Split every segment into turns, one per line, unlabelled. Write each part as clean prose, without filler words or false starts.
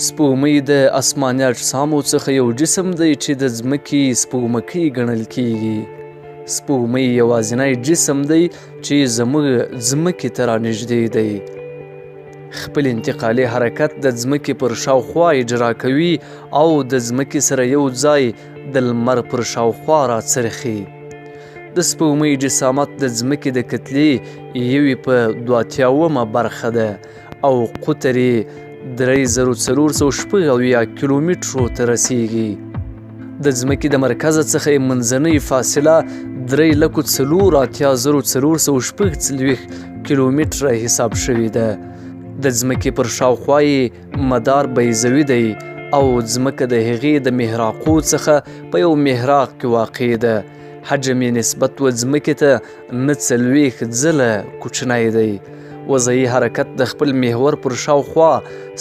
سپوږمۍ د اسماني اجسامو څخه یو جسم دی چې د ځمکې سپوږمکۍ ګڼل کیږي. سپوږمۍ یوازینی جسم دی چې زموږ ځمکې ته رانږدې دی. خپل انتقالي حرکت د ځمکې پر شاوخوا اجرا کوي او د ځمکې سره یو ځای د لمر پر شاوخوا راڅرخي. د سپوږمۍ جسامت د ځمکې د کتلې 1/82 برخه ده او قطر یې 3476 کیلومترو ته رسیږي. د ځمکې د مرکز څخه یې منځنۍ فاصله 3,84,440 کیلومتره حساب شوې ده. د ځمکې پر شاوخوا یې مدار بیضوي دی او ځمکه د هغې د محراقو څخه په یو محراق کې واقع ده. حجم یې نسبت و ځمکې ته 49 ځله کوچنی دی. وضعي حرکت د خپل محور پر شاوخوا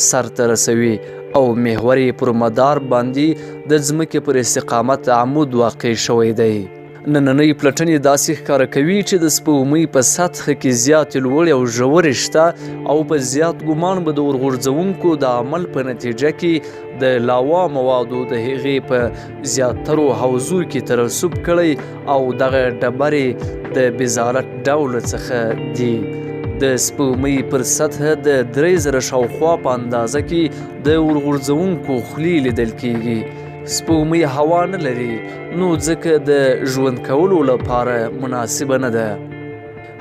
سر ته رسوي او محور یې پر مدار باندې د ځمکې پر استقامت عمود واقع شوی دی. نننۍ پلټنې داسې ښکاره کوي چې د سپوږمۍ په سطحه کې زیاتې لوړې او ژورې شته او په زیات ګمان به د ورغورځونکو د عمل په نتیجه کې د لاوا موادو د هغې په زیاترو حوزو کې ترسب کړی او دغه ډبرې د بزالت ډول څخه دي. د سپوږمۍ پر سطحه د 3000 شاوخوا په اندازه کې د ورغورځونکو خولې لیدل کیږي. سپوږمۍ هوا نه لري نو ځکه د ژوند کولو لپاره مناسبه نه ده.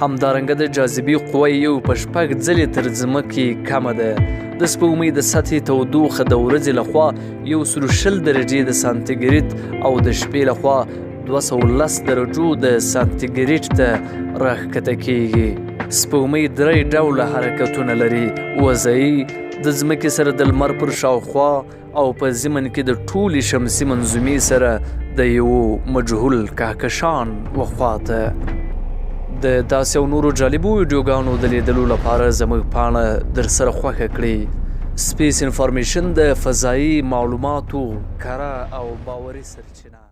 همدارنګه د جاذبې قوه 1/6 ځلې تر ځمکې کمه ده. د سپوږمۍ د سطحې تودوخه د ورځې لخوا 120 درجې د سانتیګریډ او د شپې لخوا 210 درجو د سانتیګریډ ته راښکته کیږي. سپوږمۍ 3 ډوله حرکتونه لري: وضعي، د ځمکې سره د لمر پر شاوخوا او په ضمن کې د ټولې شمسي منظومې سره د یو مجهول کهکشان وخواته. د داسې او نورو جالبو ویډیوګانو د لیدلو لپاره زموږ پاڼه در سره خوښه کړئ. سپیس انفارمیشن د فضایي معلوماتو کره او باوري سرچینه.